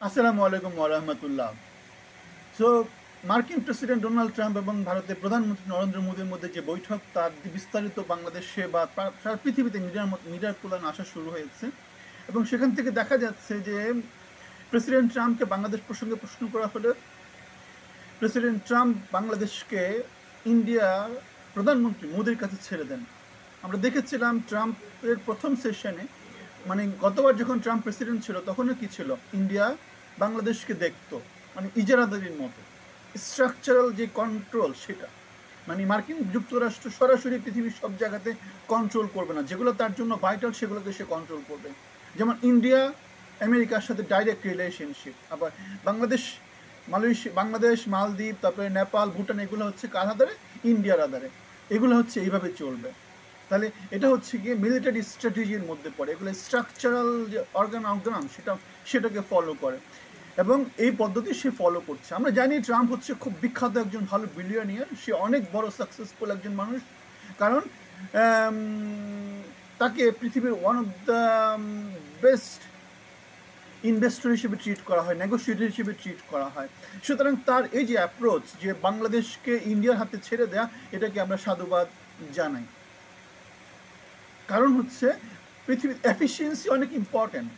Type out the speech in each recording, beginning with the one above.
আসসালামু আলাইকুম ওয়া রাহমাতুল্লাহ। সো মার্কিন প্রেসিডেন্ট ডোনাল্ড ট্রাম্প এবং ভারতের প্রধানমন্ত্রী নরেন্দ্র মোদীর মধ্যে যে বৈঠক তার বিস্তারিত বাংলাদেশে বা সারা পৃথিবীতে মিডিয়ার তুলনা আসা শুরু হয়েছে এবং সেখান থেকে দেখা যাচ্ছে যে প্রেসিডেন্ট ট্রাম্পকে বাংলাদেশ প্রসঙ্গে প্রশ্ন করা হলে প্রেসিডেন্ট ট্রাম্প বাংলাদেশকে ইন্ডিয়ার প্রধানমন্ত্রী মোদির কাছে ছেড়ে দেন। আমরা দেখেছিলাম ট্রাম্পের প্রথম সেশনে, মানে গতবার যখন ট্রাম্প প্রেসিডেন্ট ছিল তখনও কি ছিল, ইন্ডিয়া বাংলাদেশকে দেখতো মানে ইজারাদারির মতো। স্ট্রাকচারাল যে কন্ট্রোল সেটা, মানে মার্কিন যুক্তরাষ্ট্র সরাসরি পৃথিবীর সব জায়গাতে কন্ট্রোল করবে না, যেগুলো তার জন্য ভাইটাল সেগুলোকে সে কন্ট্রোল করবে। যেমন ইন্ডিয়া আমেরিকার সাথে ডাইরেক্ট রিলেশনশিপ, আবার বাংলাদেশ বাংলাদেশ, মালদ্বীপ, তারপরে নেপাল, ভুটান, এগুলো হচ্ছে কার আধারে? ইন্ডিয়ার আধারে। এগুলো হচ্ছে এইভাবে চলবে। তাহলে এটা হচ্ছে গিয়ে মিলিটারি স্ট্র্যাটেজির মধ্যে পড়ে, এগুলো স্ট্রাকচারাল যে অর্গান সেটাকে ফলো করে এবং এই পদ্ধতি সে ফলো করছে। আমরা জানি ট্রাম্প হচ্ছে খুব বিখ্যাত একজন ভালো বিলিয়নিয়ার, সে অনেক বড় সাকসেসফুল একজন মানুষ, কারণ তাকে পৃথিবীর one of the best investor হিসেবে ট্রিট করা হয়, নেগোসিয়েটর হিসেবে ট্রিট করা হয়। সুতরাং তার এই যে অ্যাপ্রোচ যে বাংলাদেশকে ইন্ডিয়ার হাতে ছেড়ে দেয়া, এটাকে আমরা সাধুবাদ জানাই। কারণ হচ্ছে পৃথিবীর এফিসিয়েন্সি অনেক ইম্পর্ট্যান্ট।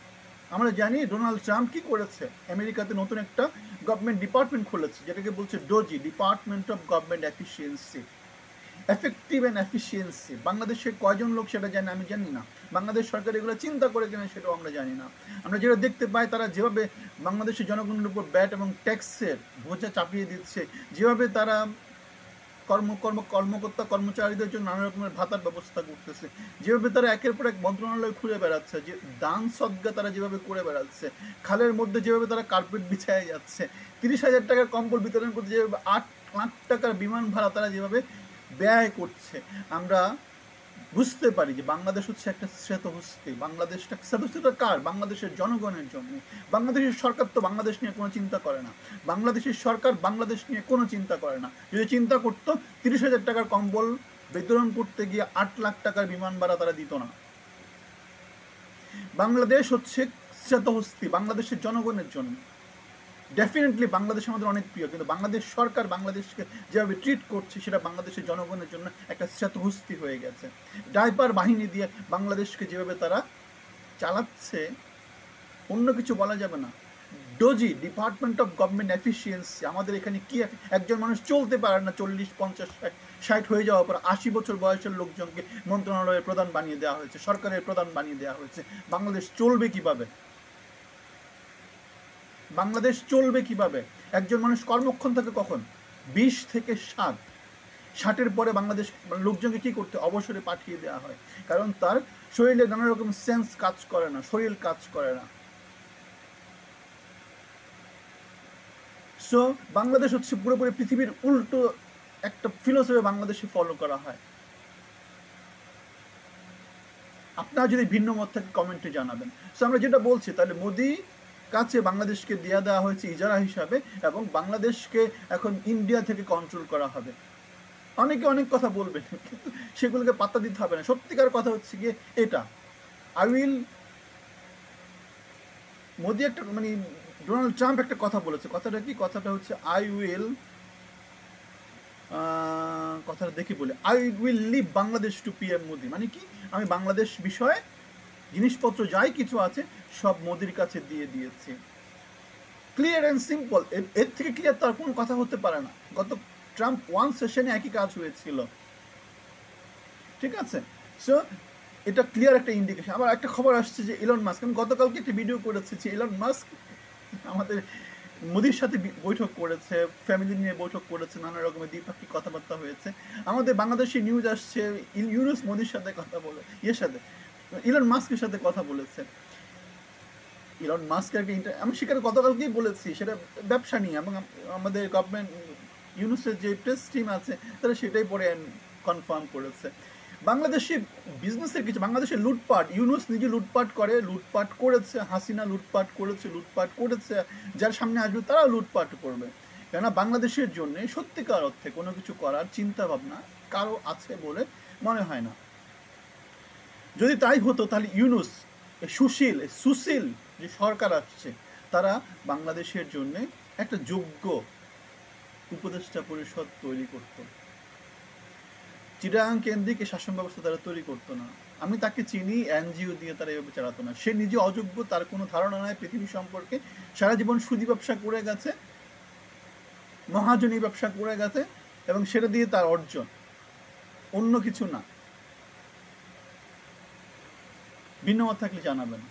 আমরা জানি ডোনাল্ড ট্রাম্প কি করেছে, আমেরিকাতে নতুন একটা গভর্নমেন্ট ডিপার্টমেন্ট খুলেছে যেটাকে বলছে doji, department of government efficiency, effective and efficiency. বাংলাদেশের কয়জন লোক সেটা জানে আমি জানি না, বাংলাদেশ সরকার এগুলো চিন্তা করে কিনা সেটাও আমরা জানি না। আমরা যেটা দেখতে পাই, তারা যেভাবে বাংলাদেশের জনগণের উপর ব্যাট এবং ট্যাক্সের বোঝা চাপিয়ে দিচ্ছে, যেভাবে তারা কর্মকর্তা কর্মচারীদের জন্য নানা রকমের ভাতার ব্যবস্থা করতেছে, যেভাবে তারা একের পর এক মন্ত্রণালয় ঘুরে বেড়াচ্ছে, যে দান সদ্গা তারা যেভাবে করে বেড়াচ্ছে, খালের মধ্যে যেভাবে তারা কার্পেট বিছায় যাচ্ছে, 30,000 টাকার কম্বল বিতরণ করতে যেভাবে 8 লাখ টাকার বিমান ভাড়া তারা যেভাবে ব্যয় করছে, আমরা বুঝতে পারি যে বাংলাদেশ হচ্ছে একটা শ্বেতহস্তি। বাংলাদেশটা শ্বেতহস্তিটা কার? বাংলাদেশের জনগণের জন্য। বাংলাদেশের সরকার তো বাংলাদেশ নিয়ে কোনো চিন্তা করে না, বাংলাদেশের সরকার বাংলাদেশ নিয়ে কোনো চিন্তা করে না। যদি চিন্তা করতো, 30,000 টাকার কম্বল বিতরণ করতে গিয়ে 8 লাখ টাকার বিমান ভাড়া তারা দিত না। বাংলাদেশ হচ্ছে শ্বেতহস্তি বাংলাদেশের জনগণের জন্য। ডেফিনেটলি বাংলাদেশ আমাদের অনেক প্রিয়, কিন্তু বাংলাদেশ সরকার বাংলাদেশকে যেভাবে ট্রিট করছে সেটা বাংলাদেশের জনগণের জন্য একটা শ্বেতহস্তি হয়ে গেছে। ডাইপার বাহিনী দিয়ে বাংলাদেশকে যেভাবে তারা চালাচ্ছে, অন্য কিছু বলা যাবে না। Doji, department of government efficiency, আমাদের এখানে কি একজন মানুষ চলতে পারে না, 40, 50, 60 হয়ে যাওয়ার পর 80 বছর বয়সের লোকজনকে মন্ত্রণালয়ের প্রধান বানিয়ে দেওয়া হয়েছে, সরকারের প্রধান বানিয়ে দেওয়া হয়েছে। বাংলাদেশ চলবে কিভাবে? বাংলাদেশ চলবে কিভাবে? একজন মানুষ কর্মক্ষম থাকে কখন? 20 থেকে 60। 60-এর পরে বাংলাদেশ লোকজনকে কি করতে? অবসরে পাঠিয়ে দেওয়া হয়, কারণ তার শরীরে নানা রকম সেন্স কাজ করে না, শরীর কাজ করে না। সো বাংলাদেশ হচ্ছে পুরোপুরি পৃথিবীর উল্টো একটা ফিলোসফি বাংলাদেশে ফলো করা হয়। আপনারা যদি ভিন্ন মত থাকে কমেন্টে জানাবেন। সো আমরা যেটা বলছি, তাহলে মোদি কাছে বাংলাদেশকে দিয়ে দেওয়া হয়েছে ইজারা হিসাবে এবং বাংলাদেশকে এখন ইন্ডিয়া থেকে কন্ট্রোল করা হবে। অনেকে অনেক কথা বলবেন, কিন্তু সেগুলোকে পাত্তা দিতে হবে না। সত্যিকার কথা হচ্ছে গিয়ে এটা, আই উইল, মোদি একটা মানে ডোনাল্ড ট্রাম্প একটা কথা বলেছে, কথাটা কি? কথাটা হচ্ছে আই উইল, কথাটা দেখি বলে, I will leave Bangladesh to PM Modi. মানে কি? আমি বাংলাদেশ বিষয়ে জিনিসপত্র যাই কিছু আছে সব মোদির কাছে দিয়ে দিয়েছি। ক্লিয়ার অ্যান্ড সিম্পল, এর থেকে ক্লিয়ার তার কোনো কথা হতে পারে না। গত ট্রাম্প ওয়ান সেশনে একই কাজ হয়েছিল, ঠিক আছে? সো এটা ক্লিয়ার একটা ইন্ডিকেশন। আবার একটা খবর আসছে যে ইলন মাস্ক, আমি গতকালকে একটা ভিডিও করেছি যে ইলন মাস্ক আমাদের মোদির সাথে বৈঠক করেছে, ফ্যামিলি নিয়ে বৈঠক করেছে, নানা রকমের দ্বিপাক্ষিক কথাবার্তা হয়েছে। আমাদের বাংলাদেশি নিউজ আসছে ইউনুস মোদির সাথে কথা বলে, ইলন মাস্কের সাথে কথা বলেছে। ইলন মাস্ক আমি সেখানে গতকালকেই বলেছি, সেটা ব্যবসা নিয়ে, এবং আমাদের গভর্নমেন্ট ইউনুসের যে প্রেস টিম আছে তারা সেটাই পরে কনফার্ম করেছে। বাংলাদেশি বিজনেসের কিছু, বাংলাদেশের লুটপাট, ইউনুস নিজে লুটপাট করে, লুটপাট করেছে, হাসিনা লুটপাট করেছে, যার সামনে আসবে তারাও লুটপাট করবে। কেননা বাংলাদেশের জন্য সত্যিকার অর্থে কোনো কিছু করার চিন্তা ভাবনা কারো আছে বলে মনে হয় না। যদি তাই হতো তাহলে ইউনুস সুশীল যে সরকার আসছে তারা বাংলাদেশের জন্য একটা যোগ্য উপদেষ্টা পরিষদ তৈরি করত। চিটাগাং কেন্দ্রিক এই শাসন ব্যবস্থা তারা তৈরি করতো না। আমি তাকে চিনি, এনজিও দিয়ে তারা এভাবে চালাতো না। সে নিজে অযোগ্য, তার কোনো ধারণা নাই পৃথিবী সম্পর্কে, সারা জীবন সুদি ব্যবসা করে গেছে, মহাজনী ব্যবসা করে গেছে, এবং সেটা দিয়ে তার অর্জন, অন্য কিছু না। ভিন্ন মত থাকলে জানাবেন।